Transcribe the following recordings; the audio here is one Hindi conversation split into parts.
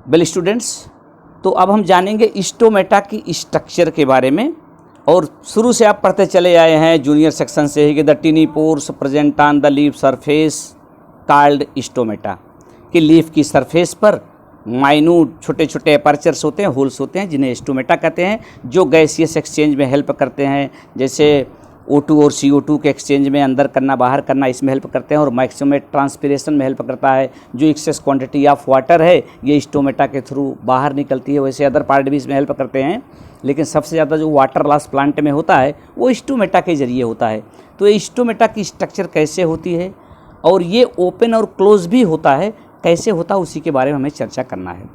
वेल स्टूडेंट्स, तो अब हम जानेंगे स्टोमेटा की स्ट्रक्चर के बारे में। और शुरू से आप पढ़ते चले आए हैं जूनियर सेक्शन से ही कि the टिनी pores present on the leaf surface called stomata, कि लीफ की सरफेस पर माइन्यूट छोटे छोटे अपर्चर्स होते हैं, होल्स होते हैं, जिन्हें स्टोमेटा कहते हैं, जो गैसियस एक्सचेंज में हेल्प करते हैं। जैसे O2 और CO2 के एक्सचेंज में अंदर करना बाहर करना, इसमें हेल्प करते हैं। और मैक्सिमम ट्रांसपिरेशन में हेल्प करता है। जो एक्सेस क्वांटिटी ऑफ वाटर है ये स्टोमेटा के थ्रू बाहर निकलती है। वैसे अदर पार्ट भी इसमें हेल्प करते हैं, लेकिन सबसे ज़्यादा जो वाटर लॉस प्लांट में होता है वो स्टोमेटा के जरिए होता है। तो ये स्टोमेटा की स्ट्रक्चर कैसे होती है और ये ओपन और क्लोज भी होता है, कैसे होता है उसी के बारे में हमें चर्चा करना है।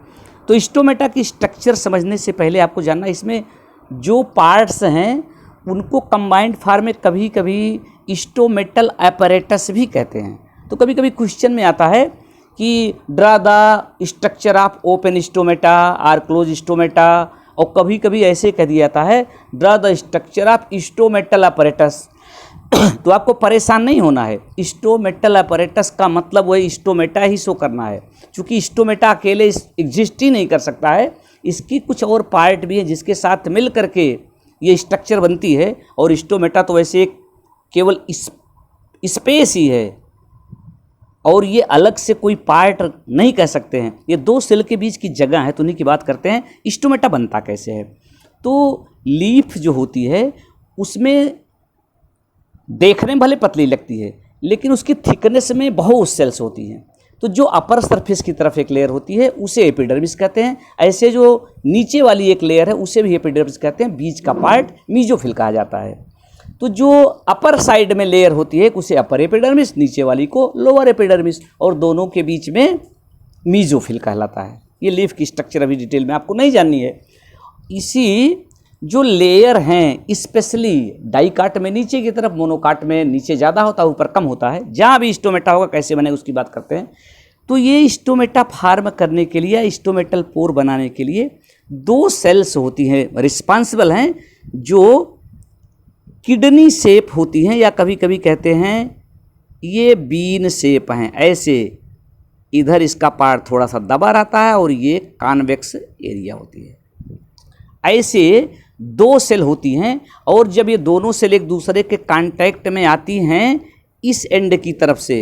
तो स्टोमेटा की स्ट्रक्चर समझने से पहले आपको जानना, इसमें जो पार्ट्स हैं उनको कंबाइंड फॉर्म में कभी कभी स्टोमेटल apparatus भी कहते हैं। तो कभी कभी क्वेश्चन में आता है कि draw the structure of open stomata और क्लोज स्टोमेटा, और कभी कभी ऐसे कह दिया जाता है draw the structure of stomatal apparatus। तो आपको परेशान नहीं होना है, स्टोमेटल apparatus का मतलब वही स्टोमेटा ही शो करना है। चूँकि स्टोमेटा अकेले एग्जिस्ट ही नहीं कर सकता है, इसकी कुछ और पार्ट भी है जिसके साथ मिल करके ये स्ट्रक्चर बनती है। और स्टोमेटा तो वैसे एक केवल स्पेस ही है और ये अलग से कोई पार्ट नहीं कह सकते हैं। ये दो सेल के बीच की जगह है, तो उन्हीं की बात करते हैं। स्टोमेटा बनता कैसे है? तो लीफ जो होती है उसमें देखने में भले पतली लगती है, लेकिन उसकी थिकनेस में बहुत सेल्स होती हैं। तो जो अपर सरफेस की तरफ एक लेयर होती है उसे एपिडर्मिस कहते हैं। ऐसे जो नीचे वाली एक लेयर है उसे भी एपिडर्मिस कहते हैं। बीच का पार्ट मीजोफिल कहा जाता है। तो जो अपर साइड में लेयर होती है उसे अपर एपिडर्मिस, नीचे वाली को लोअर एपिडर्मिस, और दोनों के बीच में मीजोफिल कहलाता है। ये लीफ की स्ट्रक्चर अभी डिटेल में आपको नहीं जाननी है। इसी जो लेयर हैं स्पेशली डाइकाट में नीचे की तरफ, मोनोकाट में नीचे ज़्यादा होता है ऊपर कम होता है। जहाँ भी स्टोमेटा होगा कैसे बने उसकी बात करते हैं। तो ये स्टोमेटा फार्म करने के लिए, स्टोमेटल पोर बनाने के लिए दो सेल्स होती हैं, रिस्पॉन्सिबल हैं, जो किडनी शेप होती हैं, या कभी कभी कहते हैं ये बीन शेप हैं। ऐसे इधर इसका पार्ट थोड़ा सा दबा रहता है और ये कॉन्वेक्स एरिया होती है। ऐसे दो सेल होती हैं, और जब ये दोनों सेल एक दूसरे के कांटेक्ट में आती हैं इस एंड की तरफ से,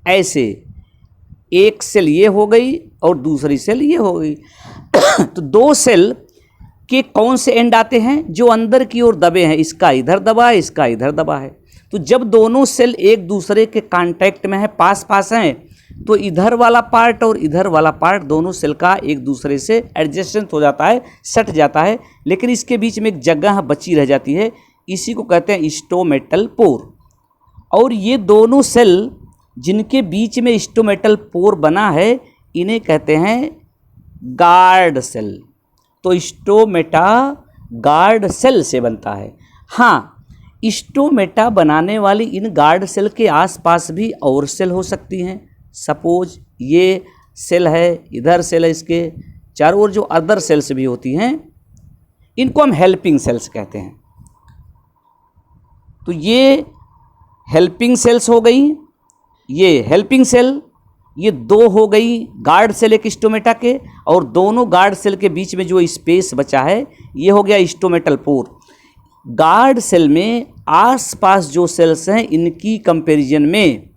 ऐसे एक सेल ये हो गई और दूसरी सेल ये हो गई। तो दो सेल के कौन से एंड आते हैं? जो अंदर की ओर दबे हैं। इसका इधर दबा है, इसका इधर दबा है। तो जब दोनों सेल एक दूसरे के कांटेक्ट में है, पास पास हैं, तो इधर वाला पार्ट और इधर वाला पार्ट दोनों सेल का एक दूसरे से एडजस्टेंस हो जाता है, सट जाता है, लेकिन इसके बीच में एक जगह बची रह जाती है। इसी को कहते हैं स्टोमेटल पोर। और ये दोनों सेल जिनके बीच में स्टोमेटल पोर बना है इन्हें कहते हैं गार्ड सेल। तो स्टोमेटा गार्ड सेल से बनता है। हाँ, स्टोमेटा बनाने वाली इन गार्ड सेल के आसपास भी और सेल हो सकती हैं। सपोज ये सेल है, इधर सेल है, इसके चारों ओर जो अदर सेल्स भी होती हैं इनको हम हेल्पिंग सेल्स कहते हैं। तो ये हेल्पिंग सेल्स हो गई, ये हेल्पिंग सेल, ये दो हो गई गार्ड सेल एक स्टोमेटा के, और दोनों गार्ड सेल के बीच में जो स्पेस बचा है ये हो गया स्टोमेटल पोर। गार्ड सेल में आसपास जो सेल्स हैं इनकी कंपैरिजन में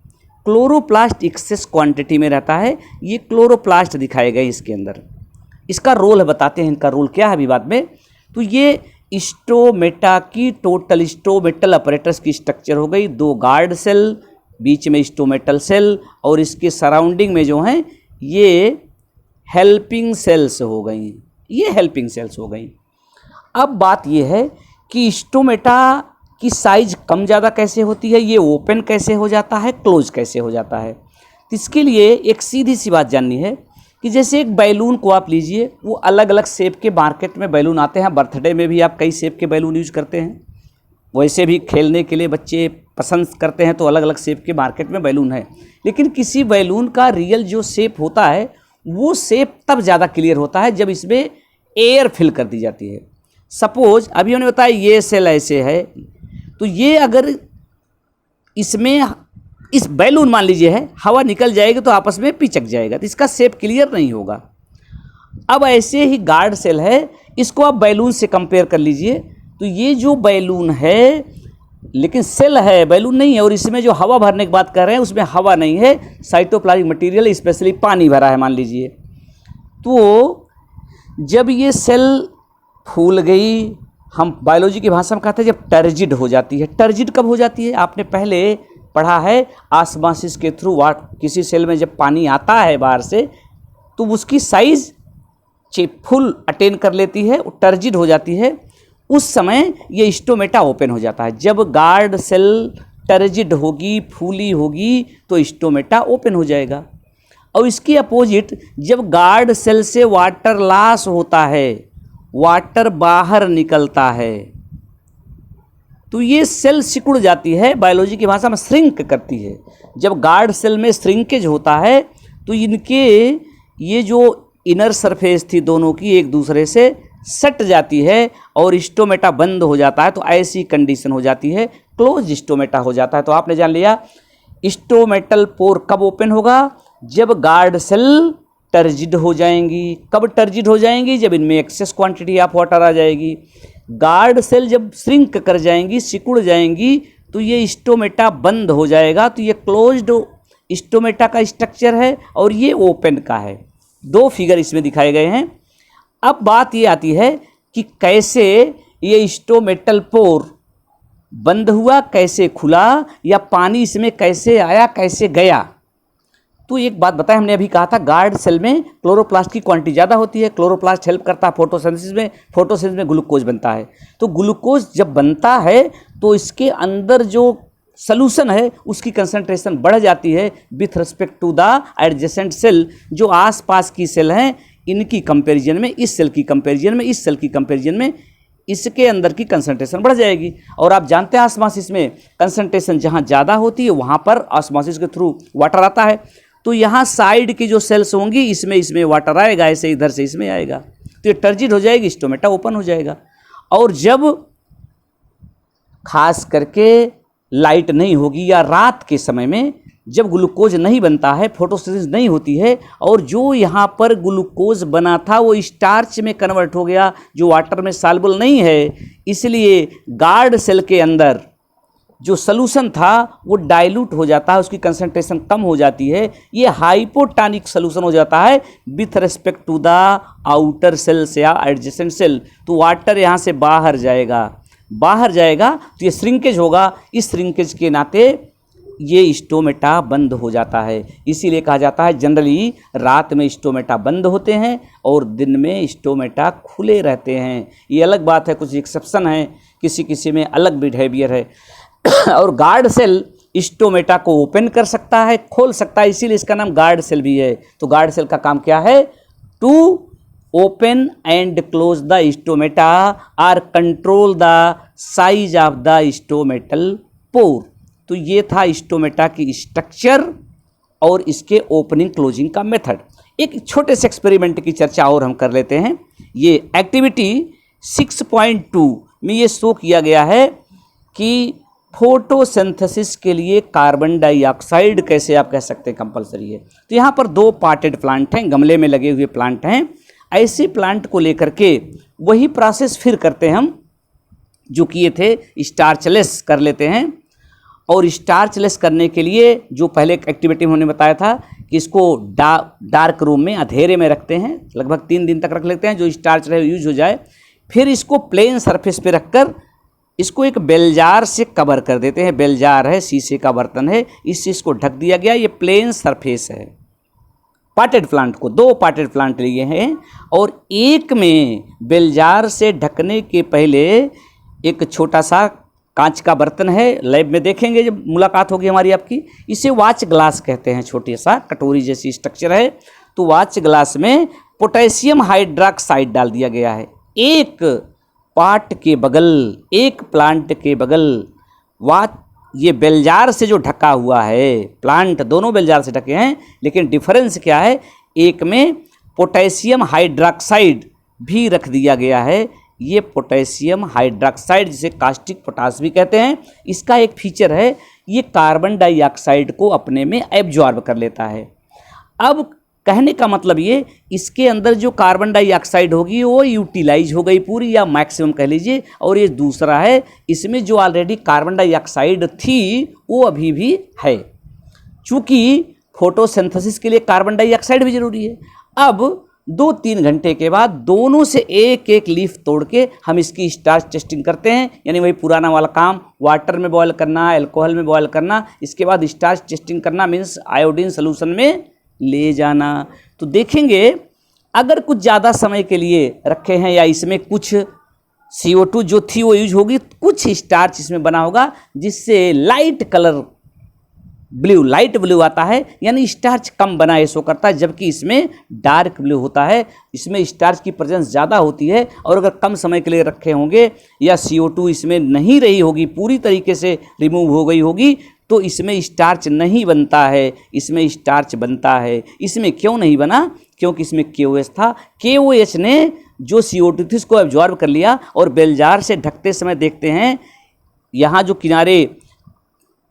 क्लोरोप्लास्ट एक्सेस क्वांटिटी में रहता है। ये क्लोरोप्लास्ट दिखाए गए इसके अंदर। इसका रोल बताते हैं, इनका रोल क्या है अभी बाद में। तो ये स्टोमेटा की टोटल स्टोमेटल apparatus की स्ट्रक्चर हो गई। दो गार्ड सेल, बीच में स्टोमेटल सेल, और इसके सराउंडिंग में जो हैं ये हेल्पिंग सेल्स हो गई। ये हेल्पिंग सेल्स हो गई। अब बात ये है कि स्टोमेटा की साइज कम ज़्यादा कैसे होती है, ये ओपन कैसे हो जाता है, क्लोज कैसे हो जाता है। तो इसके लिए एक सीधी सी बात जाननी है कि जैसे एक बैलून को आप लीजिए, वो अलग अलग शेप के मार्केट में बैलून आते हैं। बर्थडे में भी आप कई शेप के बैलून यूज करते हैं, वैसे भी खेलने के लिए बच्चे पसंद करते हैं, तो अलग अलग शेप के मार्केट में बैलून है। लेकिन किसी बैलून का रियल जो शेप होता है वो शेप तब ज़्यादा क्लियर होता है जब इसमें एयर फिल कर दी जाती है। सपोज अभी उन्होंने बताया ये सेल ऐसे है, तो ये अगर इसमें इस बैलून मान लीजिए है, हवा निकल जाएगी तो आपस में पिचक जाएगा, तो इसका शेप क्लियर नहीं होगा। अब ऐसे ही गार्ड सेल है, इसको आप बैलून से कंपेयर कर लीजिए। तो ये जो बैलून है, लेकिन सेल है, बैलून नहीं है, और इसमें जो हवा भरने की बात कर रहे हैं उसमें हवा नहीं है, साइटोप्लाज्मिक मटेरियल स्पेशली पानी भरा है मान लीजिए। तो जब ये सेल फूल गई, हम बायोलॉजी की भाषा में कहते हैं जब टर्जिड हो जाती है। टर्जिड कब हो जाती है? आपने पहले पढ़ा है ऑस्मोसिस के थ्रू किसी सेल में जब पानी आता है बाहर से तो उसकी साइज फुल अटेन कर लेती है, टर्जिड हो जाती है। उस समय ये स्टोमेटा ओपन हो जाता है। जब गार्ड सेल टर्जिड होगी, फूली होगी, तो स्टोमेटा ओपन हो जाएगा। और इसके अपोजिट जब गार्ड सेल से वाटर लॉस होता है, वाटर बाहर निकलता है, तो ये सेल सिकुड़ जाती है, बायोलॉजी की भाषा में श्रिंक करती है। जब गार्ड सेल में श्रिंकेज होता है तो इनके ये जो इनर सरफेस थी दोनों की एक दूसरे से सट जाती है और स्टोमेटा बंद हो जाता है। तो ऐसी कंडीशन हो जाती है, क्लोज स्टोमेटा हो जाता है। तो आपने जान लिया स्टोमेटल पोर कब ओपन होगा? जब गार्ड सेल टर्जिड हो जाएंगी। कब टर्जिड हो जाएंगी? जब इनमें एक्सेस क्वांटिटी ऑफ वाटर आ जाएगी। गार्ड सेल जब श्रिंक कर जाएंगी, सिकुड़ जाएंगी, तो ये स्टोमेटा बंद हो जाएगा। तो ये क्लोज्ड स्टोमेटा का स्ट्रक्चर है और ये ओपन का है। दो फिगर इसमें दिखाए गए हैं। अब बात ये आती है कि कैसे ये स्टोमेटल पोर बंद हुआ, कैसे खुला, या पानी इसमें कैसे आया, कैसे गया। तो एक बात बताएं, हमने अभी कहा था गार्ड सेल में क्लोरोप्लास्ट की क्वांटिटी ज़्यादा होती है। क्लोरोप्लास्ट हेल्प करता है फोटोसिंथेसिस में, फोटोसिंथेसिस में ग्लूकोज बनता है। तो ग्लूकोज जब बनता है तो इसके अंदर जो सॉल्यूशन है उसकी कंसंट्रेशन बढ़ जाती है with respect to the adjacent cell. जो आसपास की सेल हैं इनकी कंपैरिजन में, इस सेल की कंपैरिजन में, इस सेल की कंपैरिजन में इसके अंदर की कंसंट्रेशन बढ़ जाएगी। और आप जानते हैं ऑस्मोसिस में कंसंट्रेशन जहाँ ज़्यादा होती है वहाँ पर ऑस्मोसिस के थ्रू वाटर आता है। तो यहाँ साइड की जो सेल्स होंगी इसमें वाटर आएगा, ऐसे इधर से इसमें आएगा, तो ये टर्जिड हो जाएगी, स्टोमेटा ओपन हो जाएगा। और जब खास करके लाइट नहीं होगी या रात के समय में जब ग्लूकोज नहीं बनता है, फोटोसिंथेसिस नहीं होती है, और जो यहाँ पर ग्लूकोज बना था वो स्टार्च में कन्वर्ट हो गया जो वाटर में सॉल्युबल नहीं है, इसलिए गार्ड सेल के अंदर जो सॉल्यूशन था वो डाइल्यूट हो जाता है, उसकी कंसंट्रेशन कम हो जाती है। ये हाइपोटोनिक सॉल्यूशन हो जाता है with respect to the outer cells या एडजेसेंट सेल। तो वाटर यहाँ से बाहर जाएगा तो ये श्रिंकेज होगा। इस श्रिंकेज के नाते ये स्टोमेटा बंद हो जाता है। इसीलिए कहा जाता है जनरली रात में स्टोमेटा बंद होते हैं और दिन में स्टोमेटा खुले रहते हैं। ये अलग बात है, कुछ एक्सेप्शन है, किसी में अलग बिहेवियर है। और गार्ड सेल स्टोमेटा को ओपन कर सकता है, खोल सकता है, इसीलिए इसका नाम गार्ड सेल भी है। तो गार्ड सेल का काम क्या है? To open and close the stomata और control the size of the stomatal pore. तो ये था स्टोमेटा की स्ट्रक्चर और इसके ओपनिंग क्लोजिंग का मेथड। एक छोटे से एक्सपेरिमेंट की चर्चा और हम कर लेते हैं। ये एक्टिविटी 6.2 में ये शो किया गया है कि फोटोसिंथेसिस के लिए कार्बन डाइऑक्साइड कैसे आप कह सकते हैं कंपलसरी है। तो यहाँ पर 2 पार्टेड प्लांट हैं, गमले में लगे हुए प्लांट हैं। ऐसे प्लांट को लेकर के वही प्रोसेस फिर करते हैं हम जो किए थे, स्टार्चलेस कर लेते हैं। और स्टार्चलेस करने के लिए जो पहले एक्टिविटी में उन्होंने बताया था कि इसको डार्क रूम में अंधेरे में रखते हैं, लगभग 3 दिन तक रख लेते हैं जो स्टार्च रहे यूज हो जाए। फिर इसको प्लेन सरफेस पे रखकर इसको एक बेल जार से कवर कर देते हैं। बेल जार है, शीशे का बर्तन है, इससे इसको ढक दिया गया। ये प्लेन सरफेस है। पार्टेड प्लांट को 2 पार्टेड प्लांट लिए हैं और एक में बेल जार से ढकने के पहले एक छोटा सा कांच का बर्तन है, लैब में देखेंगे जब मुलाकात होगी हमारी आपकी। इसे वॉच ग्लास कहते हैं, छोटे सा कटोरी जैसी स्ट्रक्चर है। तो वॉच ग्लास में पोटेशियम हाइड्रोक्साइड डाल दिया गया है। एक पार्ट के बगल, एक प्लांट के बगल ये बेलजार से जो ढका हुआ है, प्लांट दोनों बेलजार से ढके हैं, लेकिन डिफरेंस क्या है? एक में पोटेशियम हाइड्रोक्साइड भी रख दिया गया है। ये पोटेशियम हाइड्रोक्साइड जिसे कास्टिक पोटास भी कहते हैं, इसका एक फीचर है ये कार्बन डाइऑक्साइड को अपने में एब्जॉर्ब कर लेता है। अब कहने का मतलब ये, इसके अंदर जो कार्बन डाइऑक्साइड होगी वो यूटिलाइज हो गई पूरी, या मैक्सिमम कह लीजिए, और ये दूसरा है, इसमें जो ऑलरेडी कार्बन डाइऑक्साइड थी वो अभी भी है, चूँकि फोटोसिंथेसिस के लिए कार्बन डाइऑक्साइड भी जरूरी है। अब 2-3 घंटे के बाद दोनों से एक एक लीफ तोड़ के हम इसकी स्टार्च टेस्टिंग करते हैं, यानी वही पुराना वाला काम, वाटर में बॉयल करना, अल्कोहल में बॉयल करना, इसके बाद स्टार्च टेस्टिंग करना, मीन्स आयोडीन सोल्यूशन में ले जाना। तो देखेंगे अगर कुछ ज़्यादा समय के लिए रखे हैं या इसमें कुछ CO2 जो थी वो यूज होगी, कुछ स्टार्च इसमें बना होगा जिससे light colour blue, light blue आता है, यानी स्टार्च कम बना है शो करता है, जबकि इसमें डार्क ब्लू होता है। इसमें स्टार्च की प्रेजेंस ज़्यादा होती है, और अगर कम समय के लिए रखे होंगे या CO2 इसमें नहीं रही होगी, पूरी तरीके से रिमूव हो गई होगी, तो इसमें स्टार्च नहीं बनता है, इसमें स्टार्च बनता है। इसमें क्यों नहीं बना? क्योंकि इसमें KOH था। KOH ने जो CO2 थी उसको एब्जॉर्ब कर लिया, और बेलजार से ढकते समय देखते हैं यहाँ जो किनारे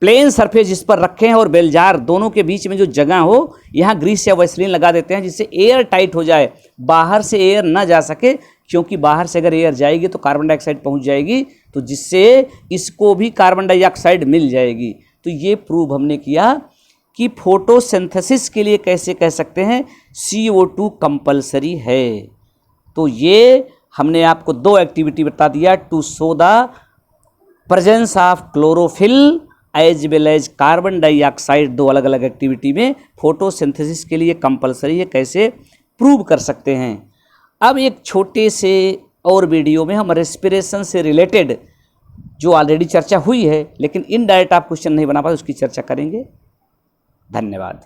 प्लेन सरफेस जिस पर रखे हैं और बेलजार दोनों के बीच में जो जगह हो, यहाँ ग्रीस या वैसलीन लगा देते हैं जिससे एयर टाइट हो जाए, बाहर से एयर ना जा सके, क्योंकि बाहर से अगर एयर जाएगी तो कार्बन डाइऑक्साइड पहुँच जाएगी, तो जिससे इसको भी कार्बन डाइऑक्साइड मिल जाएगी। तो ये प्रूव हमने किया कि फोटोसिंथेसिस के लिए कैसे कह सकते हैं CO2 कंपलसरी है। तो ये हमने आपको 2 एक्टिविटी बता दिया, to show the presence of chlorophyll as well as carbon dioxide. 2 अलग अलग एक्टिविटी में फोटोसिंथेसिस के लिए कंपलसरी है, कैसे प्रूव कर सकते हैं। अब एक छोटे से और वीडियो में हम रेस्पिरेशन से रिलेटेड जो ऑलरेडी चर्चा हुई है लेकिन इनडायरेक्ट आप क्वेश्चन नहीं बना पाए, उसकी चर्चा करेंगे। धन्यवाद।